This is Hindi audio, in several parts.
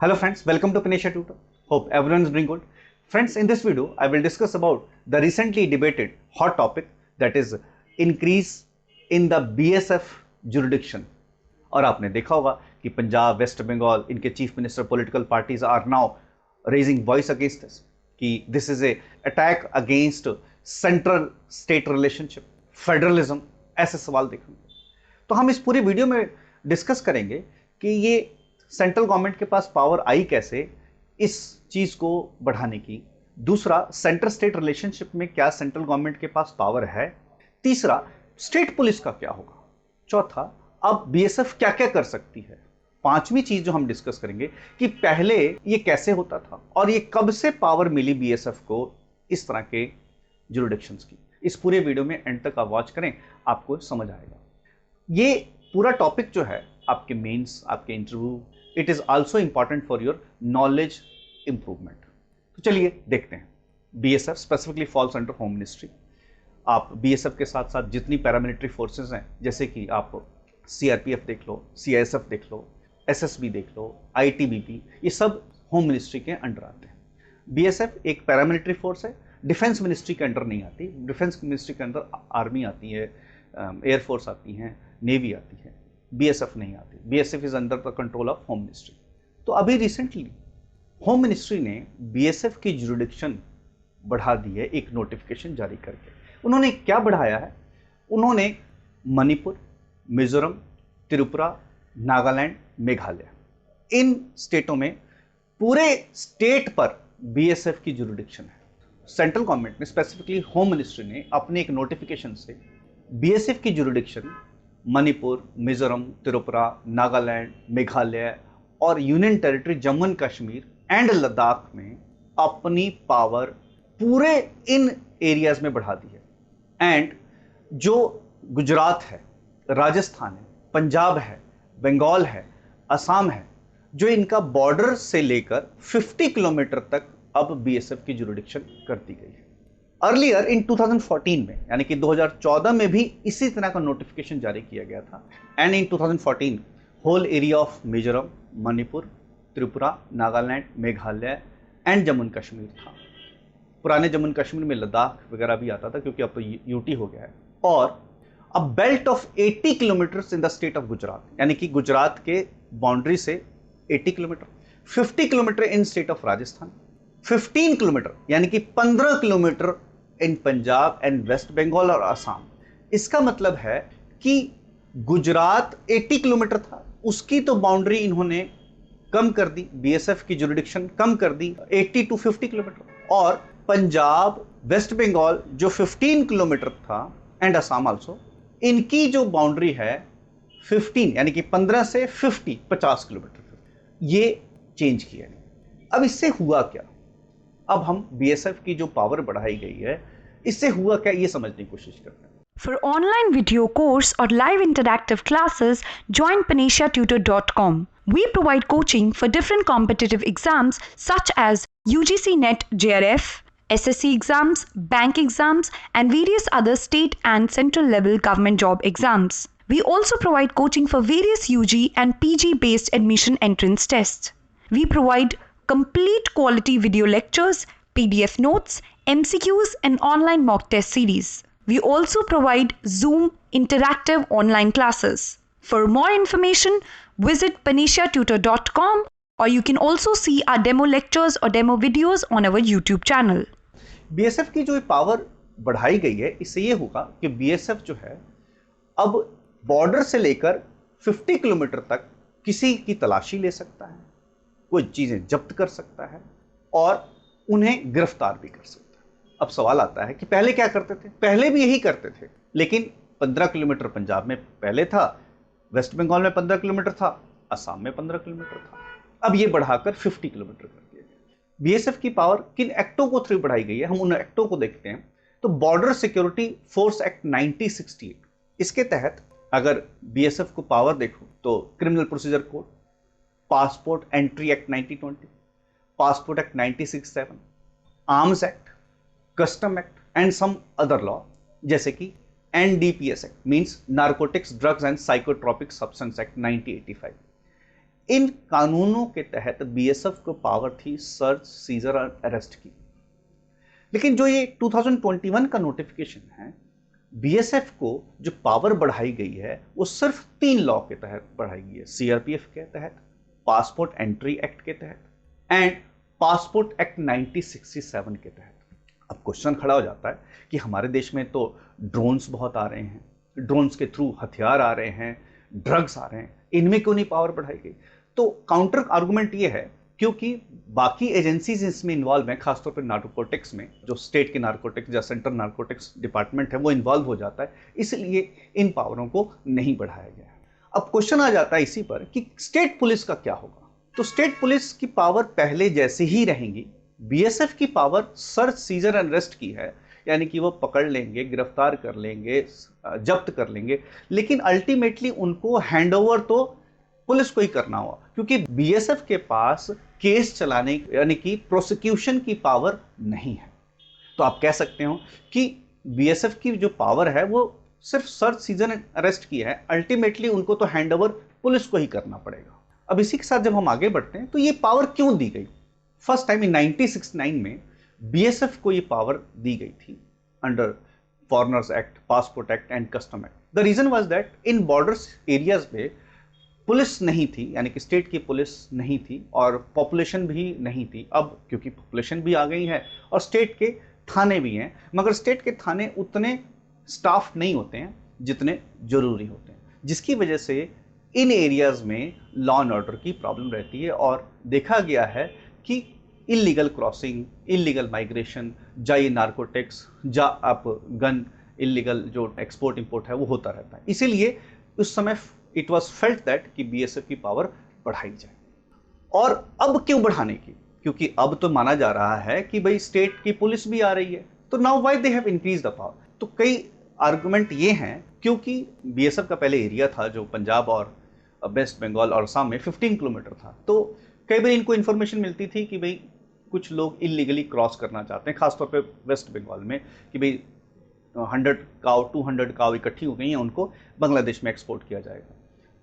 Hello friends, welcome to Panisha Tutor. Hope everyone is doing good. Friends, in this video, I will discuss about the recently debated hot topic, that is increase in the BSF jurisdiction. और आपने देखा होगा कि पंजाब, वेस्ट बंगाल, इनके chief minister, political parties are now raising voice against this, कि this is a attack against central state relationship, federalism, ऐसे सवाल देखने को। तो हम इस पूरी वीडियो में डिस्कस करेंगे कि ये सेंट्रल गवर्नमेंट के पास पावर आई कैसे इस चीज को बढ़ाने की। दूसरा, सेंटर स्टेट रिलेशनशिप में क्या सेंट्रल गवर्नमेंट के पास पावर है। तीसरा, स्टेट पुलिस का क्या होगा। चौथा, अब बीएसएफ क्या क्या कर सकती है। पांचवी चीज जो हम डिस्कस करेंगे कि पहले ये कैसे होता था और ये कब से पावर मिली बीएसएफ को इस तरह के जुरिडिक्शंस की। इस पूरे वीडियो में एंड तक आप वॉच करें, आपको समझ आएगा। ये पूरा टॉपिक जो है आपके मेंस, आपके interview, it is also important for your knowledge improvement. तो चलिए देखते हैं। BSF specifically falls under home ministry. आप बीएसएफ के साथ साथ जितनी पैरामिलिट्री फोर्सेस हैं, जैसे कि आप सीआरपीएफ देख लो, सीआईएसएफ देख लो, एसएसबी देख लो, आईटीबीपी, ये सब होम मिनिस्ट्री के अंडर आते हैं। बीएसएफ एक पैरामिलिट्री फोर्स है, डिफेंस मिनिस्ट्री के अंडर नहीं आती। डिफेंस मिनिस्ट्री के अंदर आर्मी आती है, एयरफोर्स आती है, नेवी आती है, बीएसएफ नहीं आती। BSF is under the control of home ministry. तो अभी रिसेंटली होम मिनिस्ट्री ने बीएसएफ की जुरिडिक्शन बढ़ा दी है एक नोटिफिकेशन जारी करके। उन्होंने क्या बढ़ाया है? उन्होंने मणिपुर, मिजोरम, त्रिपुरा, नागालैंड, मेघालय, इन स्टेटों में पूरे स्टेट पर बीएसएफ की जुरिडिक्शन है। सेंट्रल गवर्नमेंट ने, स्पेसिफिकली होम मिनिस्ट्री ने, अपने एक नोटिफिकेशन से बीएसएफ की जुरिडिक्शन मणिपुर, मिजोरम, त्रिपुरा, नागालैंड, मेघालय और union territory Jammu and Kashmir and Ladakh में अपनी पावर पूरे इन एरियाज में बढ़ा दी है। एंड जो गुजरात है, राजस्थान है, पंजाब है, बंगाल है, असम है, जो इनका बॉर्डर से लेकर 50 किलोमीटर तक अब बीएसएफ की जुरिडिक्शन कर दी गई है। अर्लियर इन 2014 में, यानी कि 2014 में भी इसी तरह का नोटिफिकेशन जारी किया गया था। And in 2014 whole area of Mizoram, Manipur, Tripura, Nagaland, Meghalaya and Jammu and Kashmir था। पुराने जम्मू एंड कश्मीर में लद्दाख वगैरह भी आता था, क्योंकि अब तो यूटी हो गया है। और a belt of 80 kilometres in the state of Gujarat, यानी कि गुजरात के बाउंड्री से 80 kilometre, 50 kilometre in state of Rajasthan, 15 kilometre यानी कि 15 kilometre in Punjab and West Bengal और असम। इसका मतलब है कि गुजरात 80 किलोमीटर था, उसकी तो बाउंड्री इन्होंने कम कर दी, बीएसएफ की जुरिडिक्शन कम कर दी 80 टू 50 किलोमीटर। और पंजाब, वेस्ट बंगाल जो 15 किलोमीटर था एंड असम आल्सो, इनकी जो बाउंड्री है 15 यानी कि 15 से 50 किलोमीटर, ये चेंज किया। अब इससे हुआ क्या? अब हम बीएसएफ की जो पावर बढ़ाई गई है, इससे हुआ क्या ये समझने की कोशिश करते हैं। For online video course or live interactive classes, join panishatutor.com. We provide coaching for different competitive exams such as UGC NET JRF, SSC exams, bank exams, and various other state and central level government job exams. We also provide coaching for various UG and PG based admission entrance tests. We provide complete quality video lectures, PDF notes, MCQs, and online mock test series. We also provide Zoom interactive online classes. For more information, visit panishatutor.com, or you can also see our demo lectures or demo videos on our YouTube channel. BSF की जो पावर बढ़ाई गई है, इससे ये होगा कि बीएसएफ जो है अब बॉर्डर से लेकर 50 किलोमीटर तक किसी की तलाशी ले सकता है, कोई चीजें जब्त कर सकता है और उन्हें गिरफ्तार भी कर सकता है। अब सवाल आता है कि पहले क्या करते थे? पहले भी यही करते थे, लेकिन 15 किलोमीटर पंजाब में पहले था, वेस्ट बंगाल में 15 किलोमीटर था, असम में 15 किलोमीटर था। अब ये बढ़ाकर 50 किलोमीटर कर दिया गया। बीएसएफ की पावर किन एक्टों को थ्रू बढ़ाई गई है, हम उन एक्टों को देखते हैं। तो बॉर्डर सिक्योरिटी फोर्स एक्ट 1968, इसके तहत अगर बीएसएफ को पावर देखो तो criminal procedure code, passport entry act 1920, passport act 1967, arms act, custom act and some other law, जैसे कि NDPS act means narcotics drugs and psychotropic substance act 1985। इन कानूनों के तहत बीएसएफ को पावर थी सर्च, सीजर और अरेस्ट की। लेकिन जो ये 2021 का नोटिफिकेशन है, बीएसएफ को जो पावर बढ़ाई गई है वो सिर्फ 3 लॉ के तहत बढ़ाई गई है, सीआरपीएफ के तहत, पासपोर्ट एंट्री एक्ट के तहत एंड पासपोर्ट एक्ट 1967 के तहत। अब क्वेश्चन खड़ा हो जाता है कि हमारे देश में तो ड्रोन्स बहुत आ रहे हैं, ड्रोन्स के थ्रू हथियार आ रहे हैं, ड्रग्स आ रहे हैं, इनमें क्यों नहीं पावर बढ़ाई गई? तो काउंटर आर्गुमेंट ये है क्योंकि बाकी एजेंसीज इसमें इन्वॉल्व हैं, खासतौर पर नार्कोटिक्स में, जो स्टेट के नार्कोटिक्स या सेंट्रल नार्कोटिक्स डिपार्टमेंट है वो इन्वॉल्व हो जाता है, इसलिए इन पावरों को नहीं बढ़ाया गया। अब क्वेश्चन आ जाता है इसी पर कि स्टेट पुलिस का क्या होगा? तो स्टेट पुलिस की पावर पहले जैसे ही रहेंगी। बीएसएफ की power search, seizure and arrest की है, यानी कि वो पकड़ लेंगे, गिरफ्तार कर लेंगे, जब्त कर लेंगे, लेकिन अल्टीमेटली उनको हैंडओवर तो पुलिस को ही करना होगा, क्योंकि बीएसएफ के पास केस चलाने यानी कि प्रोसिक्यूशन की पावर नहीं है। तो आप कह सकते हो कि बीएसएफ की जो पावर है वो सिर्फ सर्च, सीजर एंड अरेस्ट की है, अल्टीमेटली उनको तो हैंडओवर पुलिस को ही करना पड़ेगा। अब इसी के साथ जब हम आगे बढ़ते हैं तो ये पावर क्यों दी गई? फर्स्ट टाइम इन 1969 में बीएसएफ को ये पावर दी गई थी under foreigners act, passport act and custom act. The reason was that in borders areas में पुलिस नहीं थी, यानी कि स्टेट की पुलिस नहीं थी और पॉपुलेशन भी नहीं थी। अब क्योंकि पॉपुलेशन भी आ गई है और स्टेट के थाने भी हैं, मगर स्टेट के थाने उतने स्टाफ नहीं होते हैं जितने जरूरी होते हैं, जिसकी वजह से इन एरियाज में लॉ एंड ऑर्डर की प्रॉब्लम रहती है। और देखा गया है कि इलीगल क्रॉसिंग, इलीगल माइग्रेशन, जा ये नार्कोटिक्स, जा आप गन, इलीगल जो एक्सपोर्ट इंपोर्ट है वो होता रहता है। इसीलिए उस समय इट वॉज फेल्ट दैट कि बीएसएफ की पावर बढ़ाई जाए। और अब क्यों बढ़ाने की? क्योंकि अब तो माना जा रहा है कि भाई स्टेट की पुलिस भी आ रही है, तो now why they have increase the power. तो कई आर्गुमेंट ये हैं, क्योंकि बीएसएफ का पहले एरिया था जो पंजाब और वेस्ट बंगाल और असम में 15 किलोमीटर था, तो कई बार इनको इन्फॉर्मेशन मिलती थी कि भाई कुछ लोग इलीगली क्रॉस करना चाहते हैं, खासतौर पे वेस्ट बंगाल में, कि भाई 100 काव 200 काव इकट्ठी हो गई हैं, उनको बांग्लादेश में एक्सपोर्ट किया जाएगा।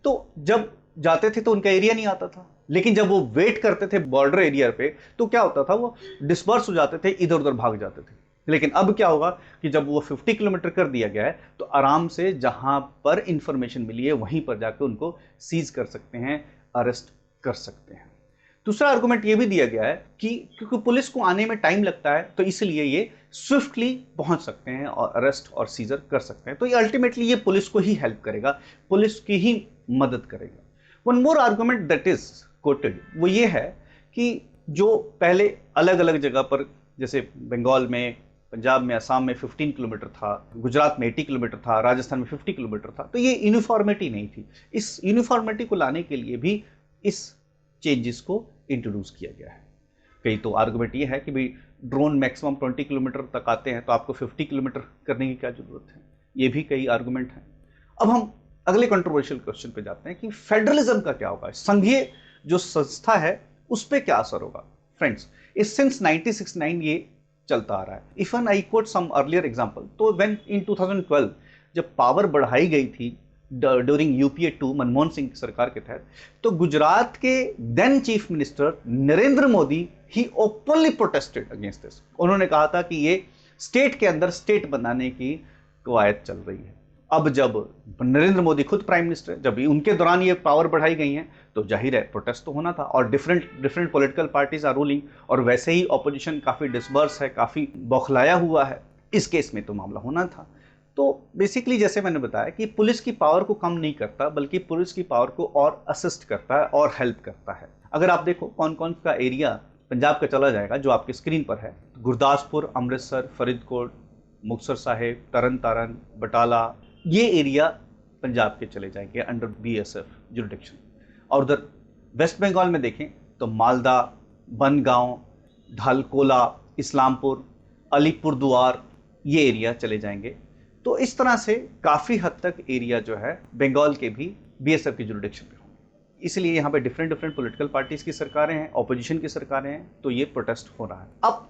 तो जब जाते थे तो उनका एरिया नहीं आता था, लेकिन जब वो वेट करते थे बॉर्डर एरिया पे तो क्या होता था, वो डिस्पर्स हो जाते थे, इधर उधर भाग जाते थे। लेकिन अब क्या होगा कि जब वो 50 किलोमीटर कर दिया गया है तो आराम से जहां पर इंफॉर्मेशन मिली है वहीं पर जाकर उनको सीज कर सकते हैं, अरेस्ट कर सकते हैं। दूसरा आर्गुमेंट ये भी दिया गया है कि क्योंकि पुलिस को आने में टाइम लगता है तो इसलिए ये स्विफ्टली पहुंच सकते हैं और अरेस्ट और सीजर कर सकते हैं, तो ये अल्टीमेटली ये पुलिस को ही हेल्प करेगा, पुलिस की ही मदद करेगा। One more argument that is coated वो ये है कि जो पहले अलग अलग जगह पर, जैसे बंगाल में, पंजाब में, असम में 15 किलोमीटर था, गुजरात में 80 किलोमीटर था, राजस्थान में 50 किलोमीटर था, तो ये यूनिफॉर्मिटी नहीं थी। इस यूनिफॉर्मिटी को लाने के लिए भी इस चेंजेस को इंट्रोड्यूस किया गया है। कई तो आर्गुमेंट ये है कि भाई ड्रोन मैक्सिमम 20 किलोमीटर तक आते हैं तो आपको 50 किलोमीटर करने की क्या जरूरत है, ये भी कई आर्गुमेंट हैं। अब हम अगले कंट्रोवर्शियल क्वेश्चन पे जाते हैं कि फेडरलिज्म का क्या होगा, संघीय जो संस्था है उस पर क्या असर होगा। फ्रेंड्स, इस सिंस 1969 ये चलता आ रहा है। If an I quote some earlier example, तो व्हेन इन 2012 जब पावर बढ़ाई गई थी ड्यूरिंग यूपीए 2 मनमोहन सिंह सरकार के तहत, तो गुजरात के then chief minister Narendra Modi ही ओपनली प्रोटेस्टेड अगेंस्ट दिस। उन्होंने कहा था कि ये स्टेट के अंदर स्टेट बनाने की कवायद चल रही है। अब जब नरेंद्र मोदी खुद प्राइम मिनिस्टर है, जब उनके दौरान ये पावर बढ़ाई गई है, तो जाहिर है प्रोटेस्ट तो होना था। और different political parties are ruling, और वैसे ही ऑपोजिशन काफ़ी डिस्पर्स है, काफ़ी बौखलाया हुआ है, इस केस में तो मामला होना था। तो बेसिकली जैसे मैंने बताया कि पुलिस की पावर को कम नहीं करता, बल्कि पुलिस की पावर को और असिस्ट करता है और हेल्प करता है। अगर आप देखो कौन कौन का एरिया पंजाब का चला जाएगा, जो आपकी स्क्रीन पर है, गुरदासपुर, अमृतसर, फरीदकोट, मुक्तसर साहिब, तरन तारण, बटाला, ये एरिया पंजाब के चले जाएंगे अंडर बीएसएफ जुरिडिक्शन। और उधर वेस्ट बंगाल में देखें तो मालदा, बनगांव, ढालकोला, इस्लामपुर, अलीपुरद्वार, ये एरिया चले जाएंगे। तो इस तरह से काफ़ी हद तक एरिया जो है बंगाल के भी बीएसएफ की जुरिडिक्शन में होंगे। इसलिए यहाँ पे डिफरेंट पॉलिटिकल पार्टीज की सरकारें हैं, ऑपोजिशन की सरकारें हैं, तो ये प्रोटेस्ट हो रहा है। अब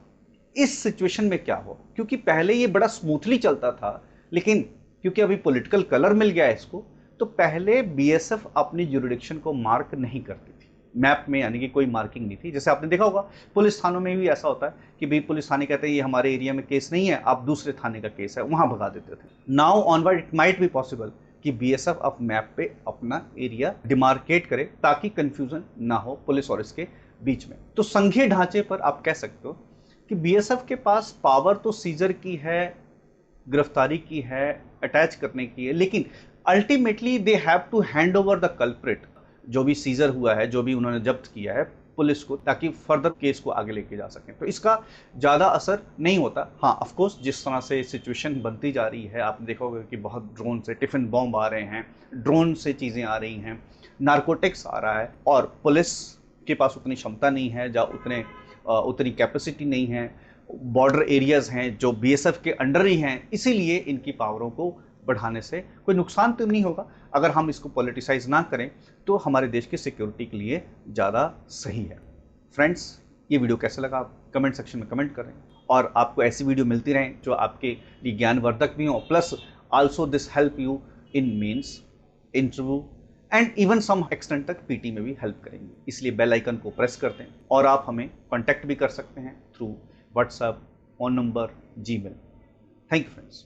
इस सिचुएशन में क्या हो, क्योंकि पहले ये बड़ा स्मूथली चलता था, लेकिन क्योंकि अभी पॉलिटिकल कलर मिल गया है इसको, तो पहले बीएसएफ अपनी जुरिडिक्शन को मार्क नहीं करती थी। मैप में यानी कि कोई मार्किंग नहीं थी। जैसे आपने देखा होगा पुलिस थानों में भी ऐसा होता है कि भाई पुलिस थाने कहते हैं ये हमारे एरिया में केस नहीं है, आप दूसरे थाने का केस है, वहां भगा देते थे। Now onward it might be possible कि बीएसएफ अब मैप पे अपना एरिया डिमार्केट करे ताकि कंफ्यूजन ना हो पुलिस और इसके बीच में। तो संघीय ढांचे पर आप कह सकते हो कि बीएसएफ के पास पावर तो सीजर की है, गिरफ्तारी की है, अटैच करने की है, लेकिन ultimately they have to hand over the culprit, जो भी सीजर हुआ है, जो भी उन्होंने जब्त किया है, पुलिस को, ताकि फर्दर केस को आगे लेके जा सकें। तो इसका ज़्यादा असर नहीं होता। हाँ, ऑफ कोर्स जिस तरह से सिचुएशन बनती जा रही है, आपने देखा होगा कि बहुत ड्रोन से टिफिन बॉम्ब आ रहे हैं, ड्रोन से चीज़ें आ रही हैं, नारकोटिक्स आ रहा है, और पुलिस के पास उतनी क्षमता नहीं है, या उतनी कैपेसिटी नहीं है, बॉर्डर एरियाज हैं जो बीएसएफ के अंडर ही हैं, इसीलिए इनकी पावरों को बढ़ाने से कोई नुकसान तो नहीं होगा। अगर हम इसको पॉलिटिसाइज ना करें तो हमारे देश की सिक्योरिटी के लिए ज़्यादा सही है। फ्रेंड्स, ये वीडियो कैसा लगा आप कमेंट सेक्शन में कमेंट करें, और आपको ऐसी वीडियो मिलती रहें जो आपके लिए ज्ञानवर्धक भी हो, plus also this help you in means interview and even some extent तक पीटी में भी हेल्प करेंगे। इसलिए बेल आइकन को प्रेस कर दें, और आप हमें कॉन्टैक्ट भी कर सकते हैं through WhatsApp, phone number, Gmail. Thank you friends.